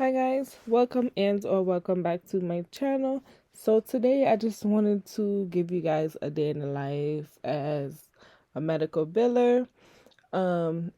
Hi guys, welcome or welcome back to my channel. So today I just wanted to give you guys a day in the life as a medical biller.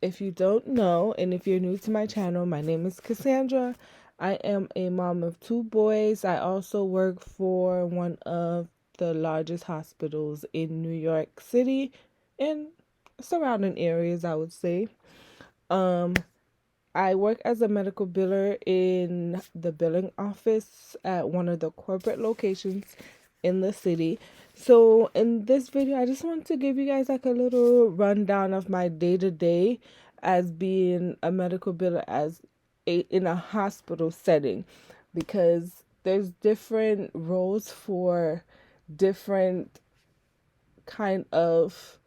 If you don't know, and if you're new to my channel, my name is Cassandra. I am a mom of 2 boys. I also work for one of the largest hospitals in New York City and surrounding areas, I would say. I work as a medical biller in the billing office at one of the corporate locations in the city. So in this video, I just want to give you guys like a little rundown of my day-to-day as being a medical biller in a hospital setting, because there's different roles for different kind of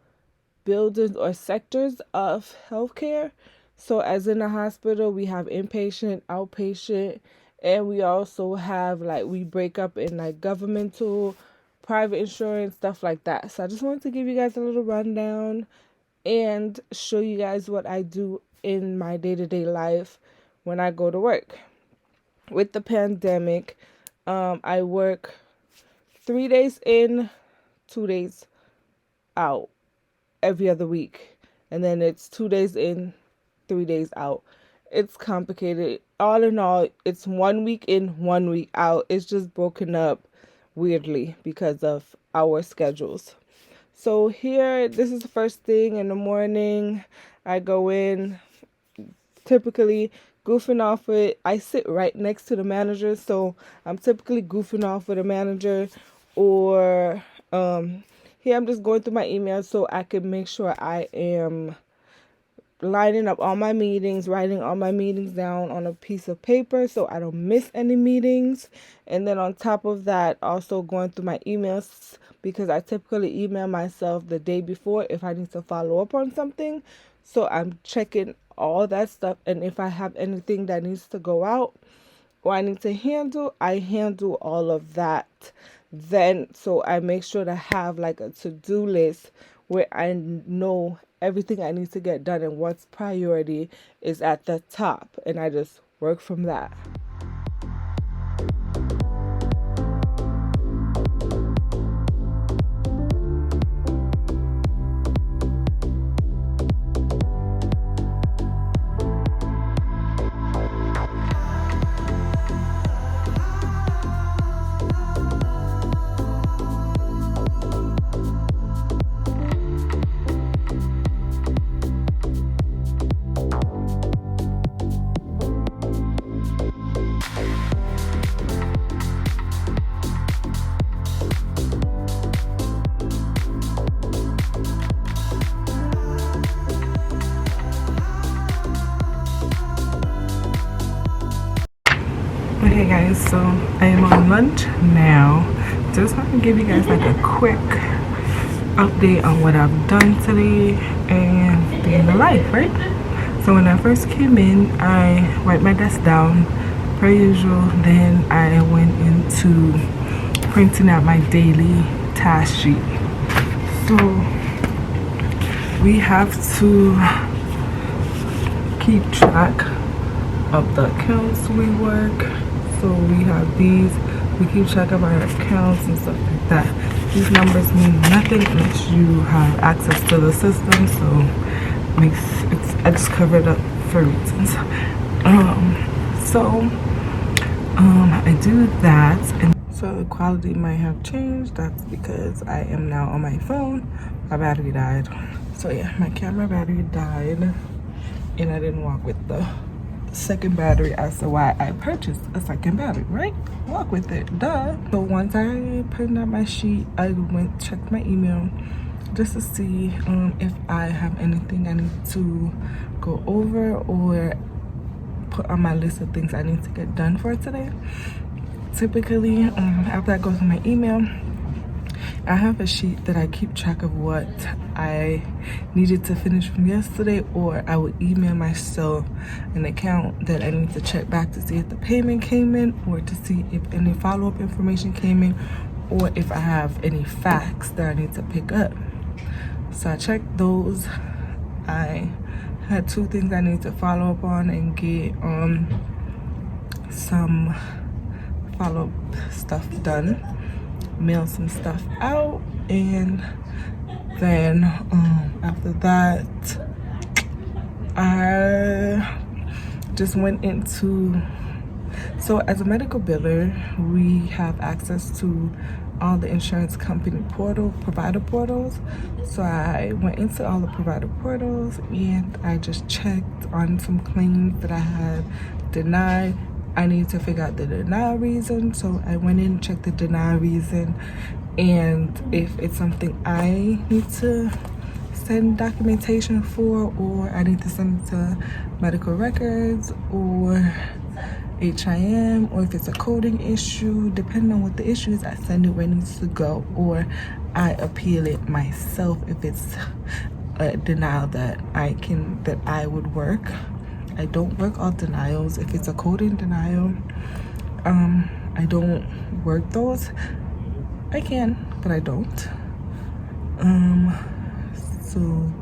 buildings or sectors of healthcare. So as in a hospital, we have inpatient, outpatient, and we also have we break up in governmental, private insurance, stuff like that. So I just wanted to give you guys a little rundown and show you guys what I do in my day-to-day life when I go to work. With the pandemic, I work 3 days in, 2 days out every other week, and then it's 2 days in, 3 days out. It's complicated. All in all, it's 1 week in, 1 week out. It's just broken up weirdly because of our schedules. So here, this is the first thing in the morning. I go in, typically goofing off with, I sit right next to the manager, so I'm typically goofing off with a manager, or here I'm just going through my emails so I can make sure I am lining up all my meetings, writing all my meetings down on a piece of paper so I don't miss any meetings. And then on top of that, also going through my emails, because I typically email myself the day before if I need to follow up on something. So I'm checking all that stuff, and if I have anything that needs to go out or I need to handle, I handle all of that. Then so I make sure to have like a to-do list where I know everything I need to get done and what's priority is at the top, and I just work from that. Okay guys, so I am on lunch now. Just want to give you guys like a quick update on what I've done today and day in the life, right? So when I first came in, I wiped my desk down per usual. Then I went into printing out my daily task sheet. So we have to keep track of the accounts we work. So we have these, we keep track of our accounts and stuff like that. These numbers mean nothing unless you have access to the system, so I just cover it up for reasons. I do that, and so the quality might have changed. That's because I am now on my phone. My battery died. So yeah, my camera battery died, and I didn't walk with the second battery as to why I purchased a second battery, right? Walk with it, duh. So once I printed out my sheet, I checked my email just to see if I have anything I need to go over or put on my list of things I need to get done for today. Typically, after I go through my email, I have a sheet that I keep track of what I needed to finish from yesterday, or I would email myself an account that I need to check back to see if the payment came in, or to see if any follow-up information came in, or if I have any facts that I need to pick up. So I checked those. I had 2 things I need to follow up on and get some follow-up stuff done, mail some stuff out, and then after that I just went into, so as a medical biller we have access to all the insurance company provider portals. So I went into all the provider portals and I just checked on some claims that I had denied. I needed to figure out the denial reason, so I went in and checked the denial reason, and if it's something I need to send documentation for, or I need to send it to medical records or HIM, or if it's a coding issue, depending on what the issue is, I send it where it needs to go, or I appeal it myself if it's a denial that I would work. I don't work all denials. If it's a coding denial, I don't work those. I can, but I don't. So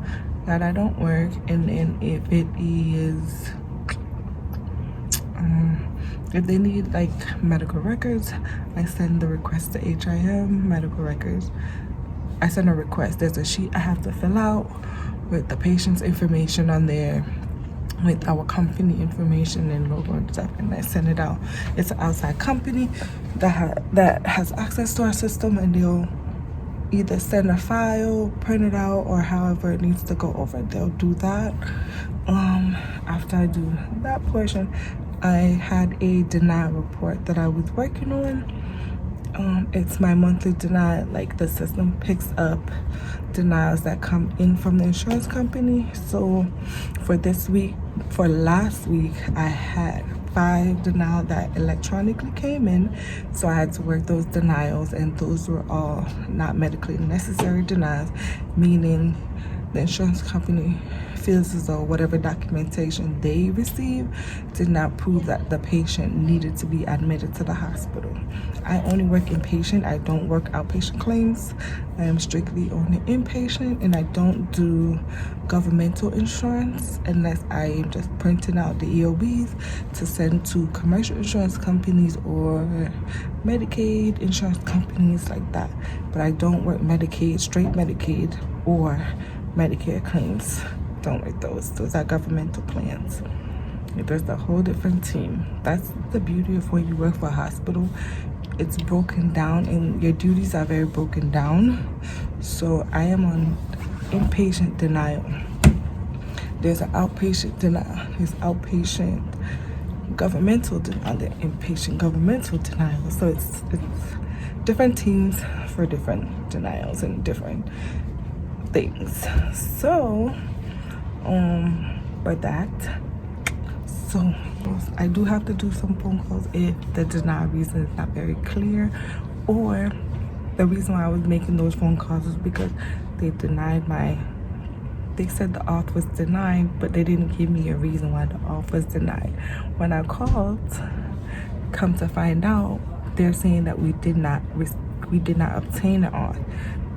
that I don't work. And then if it is, if they need like medical records, I send the request to HIM medical records. I send a request. There's a sheet I have to fill out with the patient's information on there, with our company information and logo and stuff, and I send it out. It's an outside company that has access to our system, and they'll either send a file, print it out, or however it needs to go over, they'll do that. After I do that portion, I had a denial report that I was working on. It's my monthly denial. Like, the system picks up denials that come in from the insurance company. So for last week, I had 5 denials that electronically came in, so I had to work those denials, and those were all not medically necessary denials, meaning the insurance company feels as though whatever documentation they received did not prove that the patient needed to be admitted to the hospital. I only work inpatient. I don't work outpatient claims. I am strictly only inpatient, and I don't do governmental insurance unless I am just printing out the EOBs to send to commercial insurance companies or Medicaid insurance companies like that. But I don't work Medicaid, straight Medicaid, or Medicare claims. Don't work those. Those are governmental plans. There's a whole different team. That's the beauty of when you work for a hospital. It's broken down, and your duties are very broken down. So I am on inpatient denial. There's an outpatient denial. There's outpatient governmental denial. There's inpatient governmental denial. So it's different teams for different denials and different things. So for that, so I do have to do some phone calls if the denial reason is not very clear, or the reason why I was making those phone calls is because they said the auth was denied, but they didn't give me a reason why the auth was denied. When I called, come to find out, they're saying that we did not obtain an auth,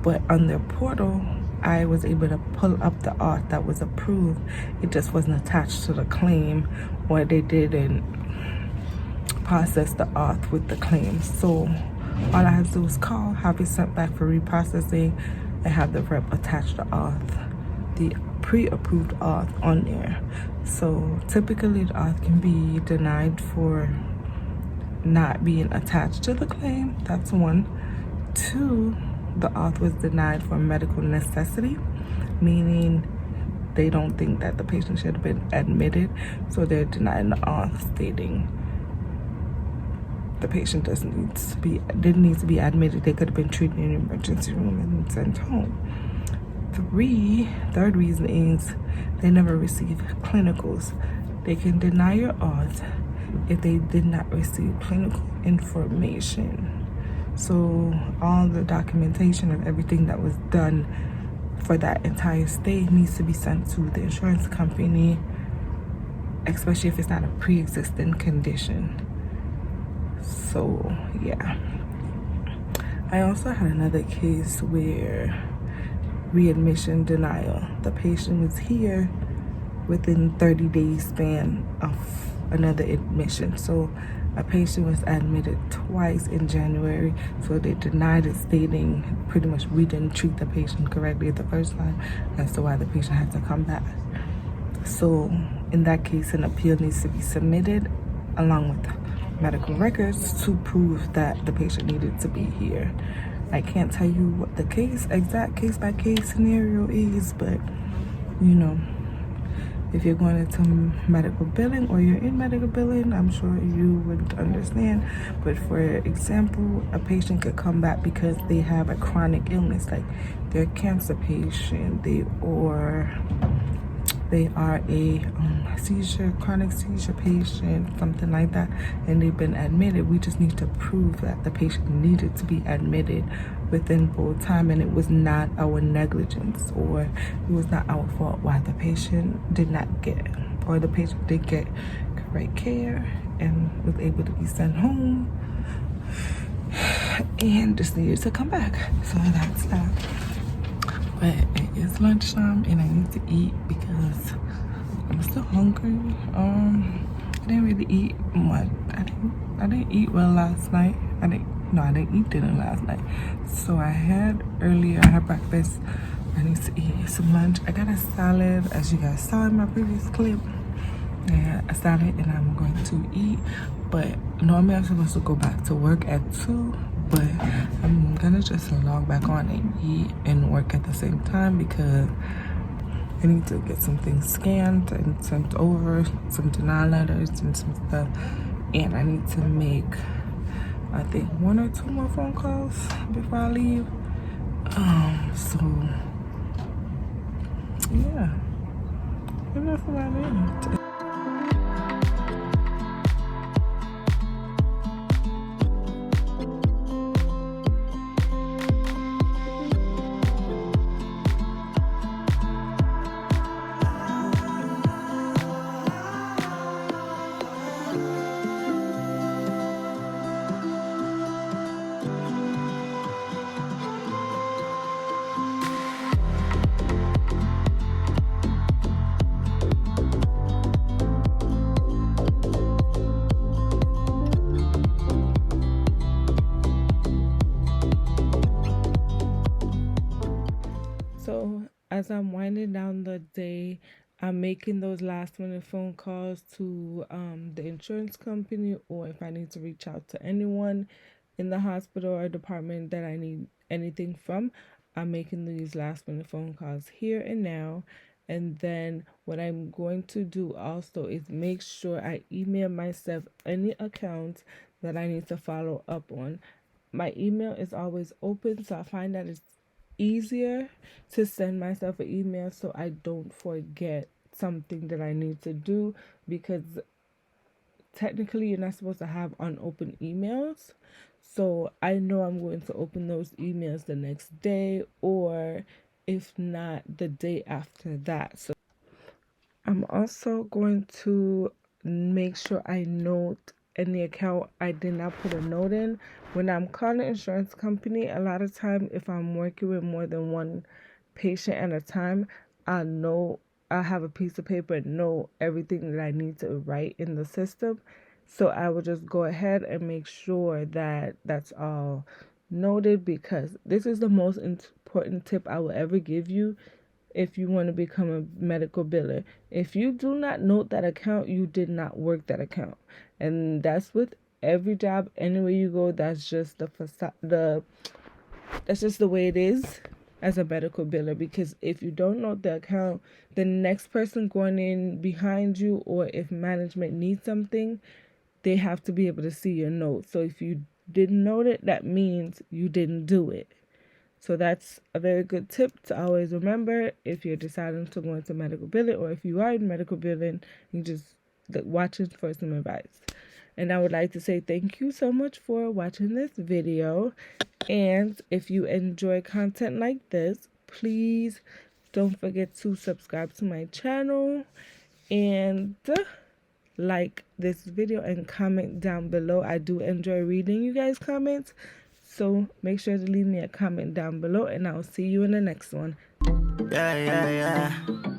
but on their portal I was able to pull up the auth that was approved. It just wasn't attached to the claim, or they didn't process the auth with the claim. So all I have to do is call, have it sent back for reprocessing, and have the rep attach the auth, the pre-approved auth on there. So typically the auth can be denied for not being attached to the claim. That's one. 2, the auth was denied for medical necessity, meaning they don't think that the patient should have been admitted, so they're denying the auth, stating the patient didn't need to be admitted. They could have been treated in an emergency room and sent home. Third reason is they never received clinicals. They can deny your auth if they did not receive clinical information. So all the documentation of everything that was done for that entire stay needs to be sent to the insurance company, especially if it's not a pre-existing condition. So yeah. I also had another case where readmission denial. The patient was here within 30 days span of another admission. So a patient was admitted twice in January, so they denied it, stating pretty much we didn't treat the patient correctly the first time, as to why the patient had to come back. So in that case, an appeal needs to be submitted along with medical records to prove that the patient needed to be here. I can't tell you what the exact case by case scenario is, but you know, if you're going into medical billing or you're in medical billing, I'm sure you would understand. But for example, a patient could come back because they have a chronic illness, like they're a cancer patient, they are a chronic seizure patient, something like that, and they've been admitted. We just need to prove that the patient needed to be admitted within full time, and it was not our negligence, or it was not our fault why the patient did not get, or the patient did get correct care and was able to be sent home and just needed to come back. So that's that. But it is lunchtime and I need to eat because I'm still hungry. I didn't really eat much. I didn't eat well last night. I didn't eat dinner last night. So I had breakfast. I need to eat some lunch. I got a salad, as you guys saw in my previous clip. I had a salad and I'm going to eat. But normally I'm supposed to go back to work at 2. But I'm gonna just log back on and eat and work at the same time because I need to get some things scanned and sent over, some denial letters and some stuff. And I need to make, I think, 1 or 2 more phone calls before I leave. So yeah, maybe that's about it. So as I'm winding down the day, I'm making those last minute phone calls to the insurance company, or if I need to reach out to anyone in the hospital or department that I need anything from, I'm making these last minute phone calls here and now. And then what I'm going to do also is make sure I email myself any accounts that I need to follow up on. My email is always open, so I find that it's easier to send myself an email so I don't forget something that I need to do, because technically you're not supposed to have unopened emails. So I know I'm going to open those emails the next day, or if not, the day after that. So I'm also going to make sure I note any account I did not put a note in. When I'm calling the insurance company, a lot of time, if I'm working with more than one patient at a time, I'll have a piece of paper and know everything that I need to write in the system. So I will just go ahead and make sure that that's all noted, because this is the most important tip I will ever give you if you want to become a medical biller. If you do not note that account, you did not work that account. And that's with every job, anywhere you go. That's just that's just the way it is as a medical biller, because if you don't note the account, the next person going in behind you, or if management needs something, they have to be able to see your note. So if you didn't note it, that means you didn't do it. So that's a very good tip to always remember if you're deciding to go into medical billing, or if you are in medical billing, you just watching for some advice. And I would like to say thank you so much for watching this video. And if you enjoy content like this, please don't forget to subscribe to my channel and like this video and comment down below. I do enjoy reading you guys' comments. So make sure to leave me a comment down below, and I'll see you in the next one. Yeah.